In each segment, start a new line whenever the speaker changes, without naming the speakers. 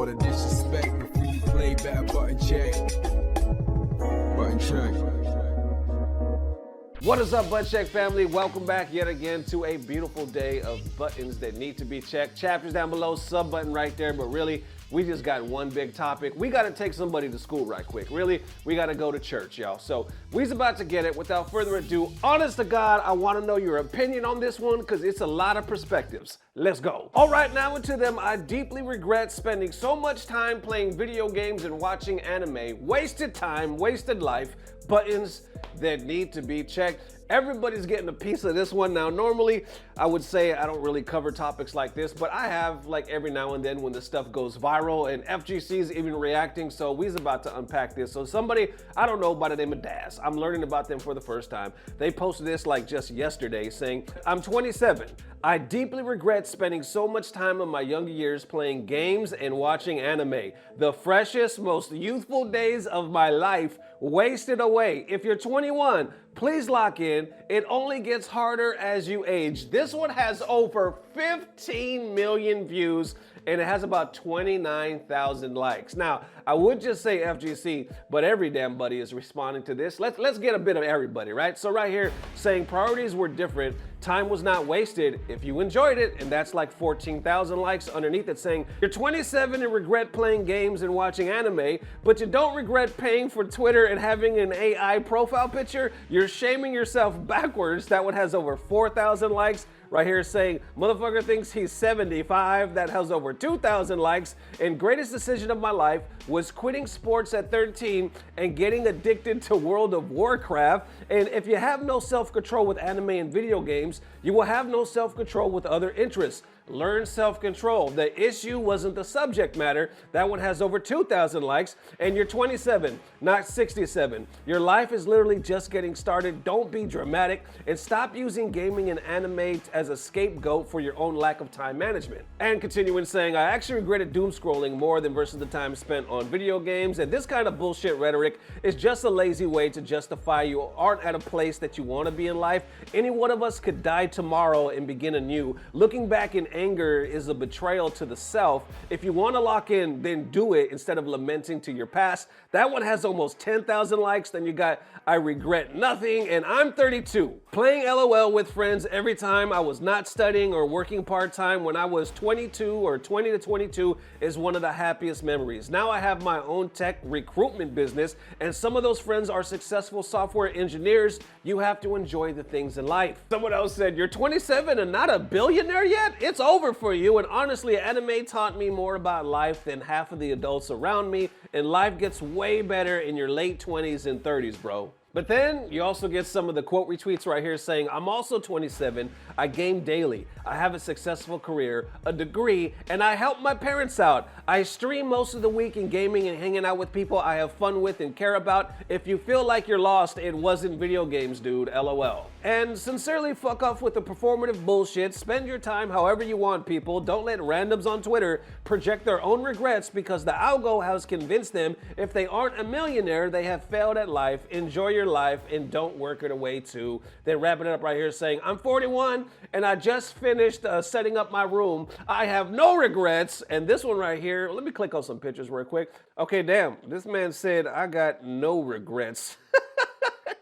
all the disrespect before you play back. Button check. Button check.
What is up, Butt Check family? Welcome back yet again to a beautiful day of buttons that need to be checked. Chapters down below, sub button right there, but really, we just got one big topic. We gotta take somebody to school right quick. Really, we gotta go to church, y'all. So, we's about to get it. Without further ado, honest to God, I wanna know your opinion on this one because it's a lot of perspectives. Let's go. All right, now into them. I deeply regret spending so much time playing video games and watching anime. Wasted time, wasted life, buttons that need to be checked. Everybody's getting a piece of this one. Now, normally, I would say I don't really cover topics like this, but I have like every now and then when the stuff goes viral and FGC's even reacting, so we's about to unpack this. So somebody, I don't know, by the name of Daz, I'm learning about them for the first time. They posted this like just yesterday saying, I'm 27. I deeply regret spending so much time in my younger years playing games and watching anime. The freshest, most youthful days of my life wasted away. If you're 21, please lock in. It only gets harder as you age. This one has over 15 million views and it has about 29,000 likes. Now, I would just say FGC, but every damn buddy is responding to this. Let's get a bit of everybody, right? So right here saying priorities were different, time was not wasted if you enjoyed it, and that's like 14,000 likes underneath it saying, you're 27 and regret playing games and watching anime, but you don't regret paying for Twitter and having an AI profile picture. You're shaming yourself backwards. That one has over 4,000 likes. Right here saying, motherfucker thinks he's 75. That has over 2,000 likes. And greatest decision of my life was quitting sports at 13 and getting addicted to World of Warcraft. And if you have no self-control with anime and video games, you will have no self-control with other interests. Learn self-control. The issue wasn't the subject matter. That one has over 2,000 likes. And you're 27, not 67. Your life is literally just getting started. Don't be dramatic and stop using gaming and anime as a scapegoat for your own lack of time management. And continuing saying, I actually regretted doom scrolling more than versus the time spent on video games. And this kind of bullshit rhetoric is just a lazy way to justify you aren't at a place that you want to be in life. Any one of us could die tomorrow and begin anew. Looking back in anger is a betrayal to the self. If you want to lock in, then do it instead of lamenting to your past. That one has almost 10,000 likes. Then you got, I regret nothing, and I'm 32. Playing LOL with friends every time I was not studying or working part-time when I was 22 or 20 to 22 is one of the happiest memories. Now I have my own tech recruitment business, and some of those friends are successful software engineers. You have to enjoy the things in life. Someone else said, you're 27 and not a billionaire yet? It's over for you. And honestly, anime taught me more about life than half of the adults around me, and life gets way better in your late 20s and 30s, bro. But then you also get some of the quote retweets right here saying, I'm also 27, I game daily, I have a successful career, a degree, and I help my parents out. I stream most of the week in gaming and hanging out with people I have fun with and care about. If you feel like you're lost, it wasn't video games, dude, LOL. And sincerely, fuck off with the performative bullshit. Spend your time however you want, people. Don't let randoms on Twitter project their own regrets because the algo has convinced them if they aren't a millionaire, they have failed at life. Enjoy your life and don't work it away too. Then wrapping it up right here saying, I'm 41 and I just finished setting up my room. I have no regrets. And this one right here, let me click on some pictures real quick. Okay, damn, this man said, I got no regrets.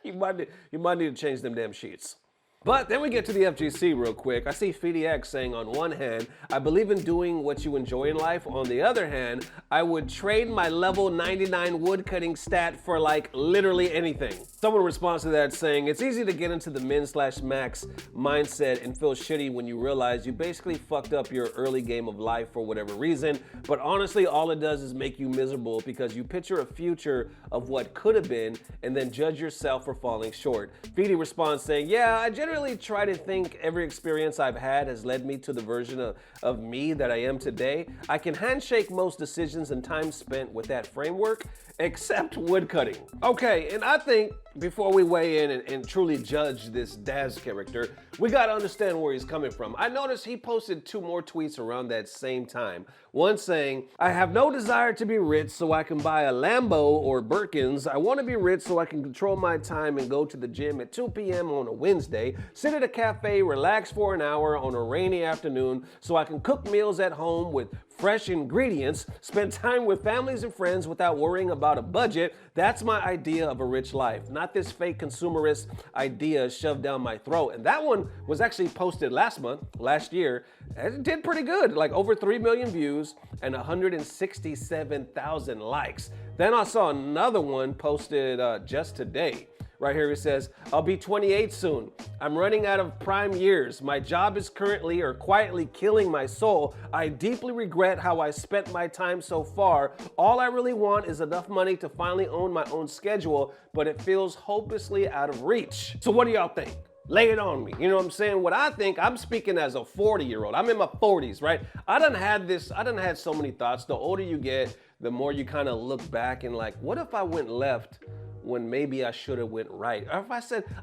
You might need to change them damn sheets. But then we get to the FGC real quick. I see FDX saying on one hand, I believe in doing what you enjoy in life. On the other hand, I would trade my level 99 woodcutting stat for like literally anything. Someone responds to that saying, it's easy to get into the min/max mindset and feel shitty when you realize you basically fucked up your early game of life for whatever reason. But honestly, all it does is make you miserable because you picture a future of what could have been and then judge yourself for falling short. Feedy responds saying, yeah, I generally try to think every experience I've had has led me to the version of me that I am today. I can handshake most decisions and time spent with that framework. except woodcutting. Okay, and I think before we weigh in and truly judge this Daz character, we gotta understand where he's coming from. I noticed he posted 2 more tweets around that same time. One saying, I have no desire to be rich so I can buy a Lambo or Birkins. I want to be rich so I can control my time and go to the gym at 2 p.m. on a Wednesday, sit at a cafe, relax for an hour on a rainy afternoon so I can cook meals at home with fresh ingredients, spend time with families and friends without worrying about a budget. That's my idea of a rich life, not this fake consumerist idea shoved down my throat. And that one was actually posted last year. It did pretty good, like over 3 million views and 167,000 likes. Then I saw another one posted just today. Right here it says, I'll be 28 soon. I'm running out of prime years. My job is currently or quietly killing my soul. I deeply regret how I spent my time so far. All I really want is enough money to finally own my own schedule, but it feels hopelessly out of reach. So what do y'all think? Lay it on me. You know what I'm saying? What I think, I'm speaking as a 40-year-old. I'm in my 40s, right? I done had so many thoughts. The older you get, the more you kind of look back and like, what if I went left when maybe I should have went right? Or if I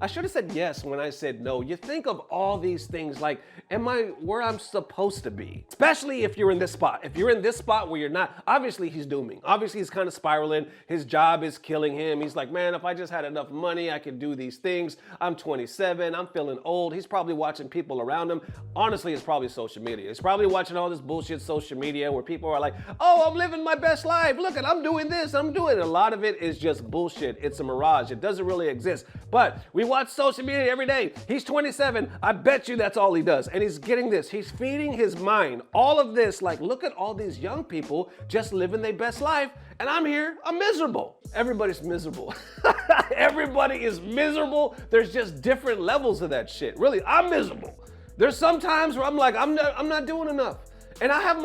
should have said yes when I said no. You think of all these things like, am I where I'm supposed to be? Especially if you're in this spot. If you're in this spot where you're not, obviously he's dooming. Obviously he's kind of spiraling. His job is killing him. He's like, man, if I just had enough money, I could do these things. I'm 27, I'm feeling old. He's probably watching people around him. Honestly, it's probably social media. He's probably watching all this bullshit social media where people are like, oh, I'm living my best life. Look at, I'm doing this, I'm doing it. A lot of it is just bullshit. It's a mirage. It doesn't really exist. But we watch social media every day. He's 27. I bet you that's all he does. And he's getting this. He's feeding his mind all of this. Like, look at all these young people just living their best life. And I'm here. I'm miserable. Everybody's miserable. Everybody is miserable. There's just different levels of that shit. Really, I'm miserable. There's some times where I'm like, I'm not doing enough. And I have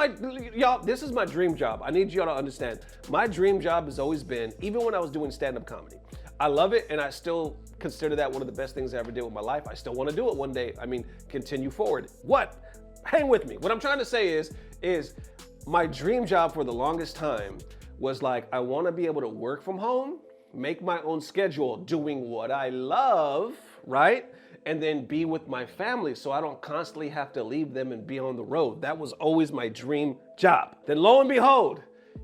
y'all, this is my dream job. I need y'all to understand. My dream job has always been, even when I was doing stand-up comedy, I love it, and I still consider that one of the best things I ever did with my life. I still want to do it one day. I mean, continue forward. What? Hang with me. What I'm trying to say is my dream job for the longest time was like, I want to be able to work from home, make my own schedule, doing what I love, right? And then be with my family so I don't constantly have to leave them and be on the road. That was always my dream job. Then lo and behold,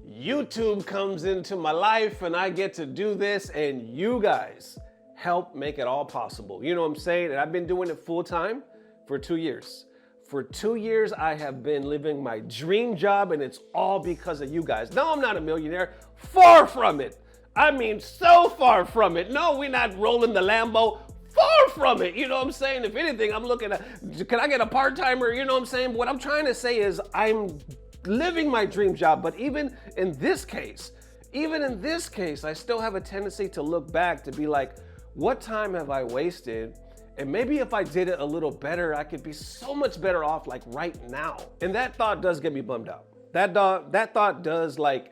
YouTube comes into my life and I get to do this, and you guys help make it all possible. You know what I'm saying? And I've been doing it full time for 2 years. For 2 years, I have been living my dream job, and it's all because of you guys. No, I'm not a millionaire. Far from it. I mean, so far from it. No, we're not rolling the Lambo. Far from it. You know what I'm saying? If anything, I'm looking at, can I get a part-timer? You know what I'm saying? What I'm trying to say is I'm living my dream job, but even in this case, I still have a tendency to look back to be like, what time have I wasted? And maybe if I did it a little better, I could be so much better off like right now. And that thought does get me bummed out. That thought does like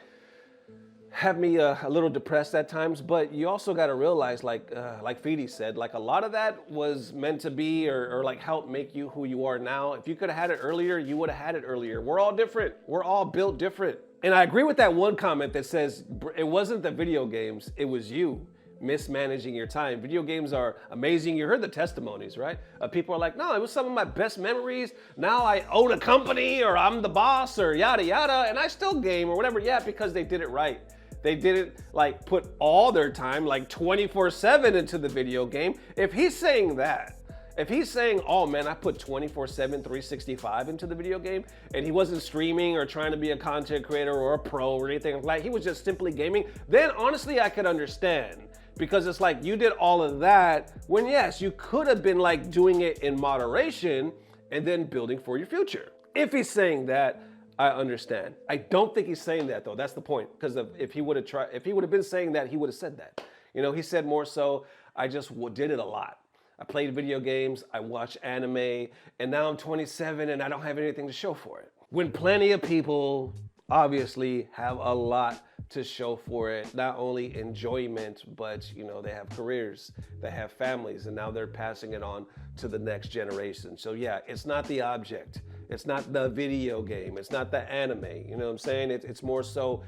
have me a little depressed at times, but you also got to realize, like Feedy said, like a lot of that was meant to be or like help make you who you are now. If you could have had it earlier, you would have had it earlier. We're all different. We're all built different. And I agree with that one comment that says it wasn't the video games, it was you mismanaging your time. Video games are amazing. You heard the testimonies, right? People are like, no, it was some of my best memories. Now I own a company, or I'm the boss, or yada yada, and I still game or whatever. Yeah, because they did it right. They didn't like put all their time like 24/7 into the video game. If he's saying that, if he's saying, oh man, I put 24/7, 365 into the video game, and he wasn't streaming or trying to be a content creator or a pro or anything like, he was just simply gaming, then honestly I could understand. Because it's like you did all of that when yes, you could have been like doing it in moderation and then building for your future. If he's saying that, I understand. I don't think he's saying that though. That's the point. Because if he would have been saying that, he would have said that. You know, he said more so, I just did it a lot. I played video games, I watched anime, and now I'm 27 and I don't have anything to show for it. When plenty of people obviously have a lot to show for it, not only enjoyment, but you know, they have careers, they have families, and now they're passing it on to the next generation. So yeah, it's not the object, it's not the video game, it's not the anime, you know what I'm saying? It's more so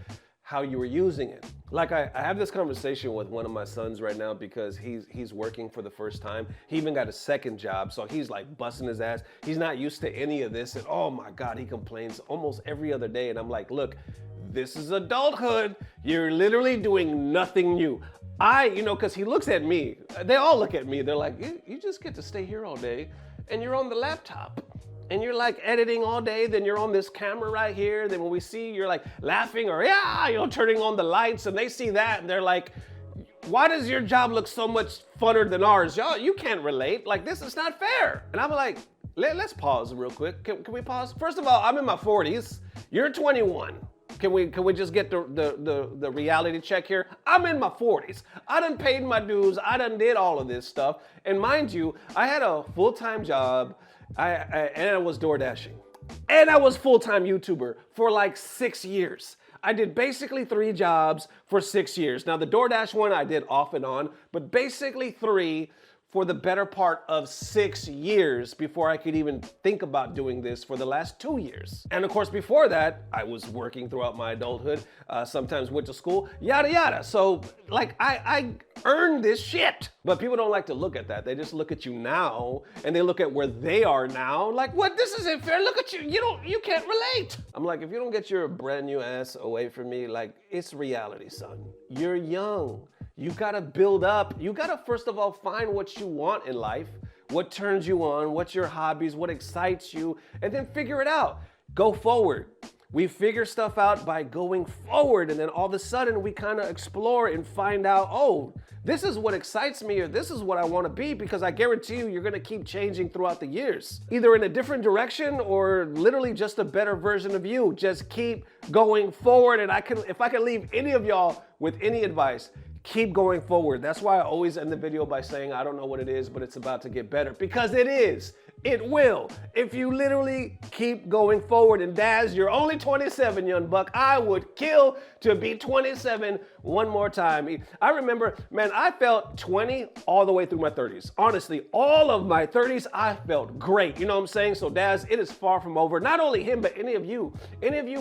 how you were using it. Like I have this conversation with one of my sons right now because he's working for the first time. He even got a second job, so he's like busting his ass. He's not used to any of this, and oh my God, he complains almost every other day. And I'm like, look, this is adulthood. You're literally doing nothing new. Because he looks at me. They all look at me. They're like, you just get to stay here all day, and you're on the laptop. And you're like editing all day, then you're on this camera right here. Then when we see you're like laughing or turning on the lights, and they see that and they're like, why does your job look so much funner than ours? Y'all, you can't relate. Like, this is not fair. And I'm like, let's pause real quick. Can we pause? First of all, I'm in my 40s. You're 21. Can we just get the reality check here? I'm in my 40s. I done paid my dues. I done did all of this stuff. And mind you, I had a full-time job. And I was door dashing. And I was full-time YouTuber for like 6 years. I did basically 3 jobs for 6 years. Now the DoorDash one I did off and on, but basically 3 for the better part of 6 years before I could even think about doing this for the last 2 years. And of course, before that, I was working throughout my adulthood, sometimes went to school, yada, yada. So like, I earned this shit. But people don't like to look at that. They just look at you now, and they look at where they are now, like, what, this isn't fair, look at you, you can't relate. I'm like, if you don't get your brand new ass away from me, like, it's reality, son. You're young. You gotta build up. You gotta, first of all, find what you want in life, what turns you on, what's your hobbies, what excites you, and then figure it out. Go forward. We figure stuff out by going forward, and then all of a sudden we kind of explore and find out, oh, this is what excites me, or this is what I want to be, because I guarantee you, you're gonna keep changing throughout the years, either in a different direction or literally just a better version of you. Just keep going forward, and if I can leave any of y'all with any advice, keep going forward. That's why I always end the video by saying, I don't know what it is, but it's about to get better, because it is. It will. If you literally keep going forward. And Daz, you're only 27, young buck. I would kill to be 27 one more time. I remember, man, I felt 20 all the way through my 30s. Honestly, all of my 30s, I felt great. You know what I'm saying? So Daz, it is far from over. Not only him, but any of you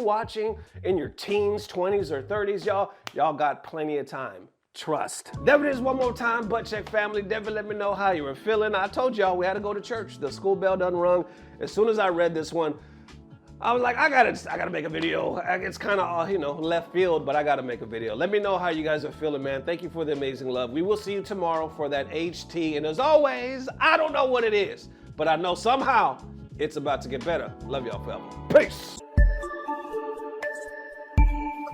watching in your teens, 20s, or 30s, y'all got plenty of time. Trust. Devin is one more time, Butt Check family. Devin, let me know how you were feeling. I told y'all we had to go to church. The school bell done rung. As soon as I read this one, I was like, I gotta make a video. It's kind of, left field, but I gotta make a video. Let me know how you guys are feeling, man. Thank you for the amazing love. We will see you tomorrow for that HT. And as always, I don't know what it is, but I know somehow it's about to get better. Love y'all forever. Peace.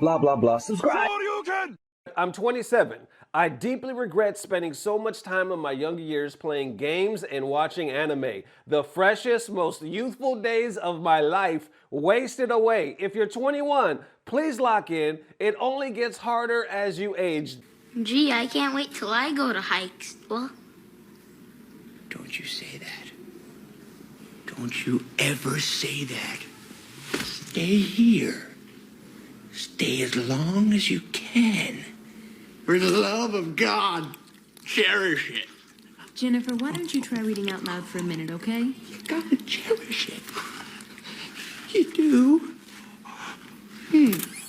Blah, blah, blah. Subscribe.
I'm 27. I deeply regret spending so much time in my younger years playing games and watching anime. The freshest, most youthful days of my life wasted away. If you're 21, please lock in. It only gets harder as you age.
Gee, I can't wait till I go to high school.
Don't you say that. Don't you ever say that. Stay here. Stay as long as you can. For the love of God, cherish it.
Jennifer, why don't you try reading out loud for a minute, okay?
You gotta cherish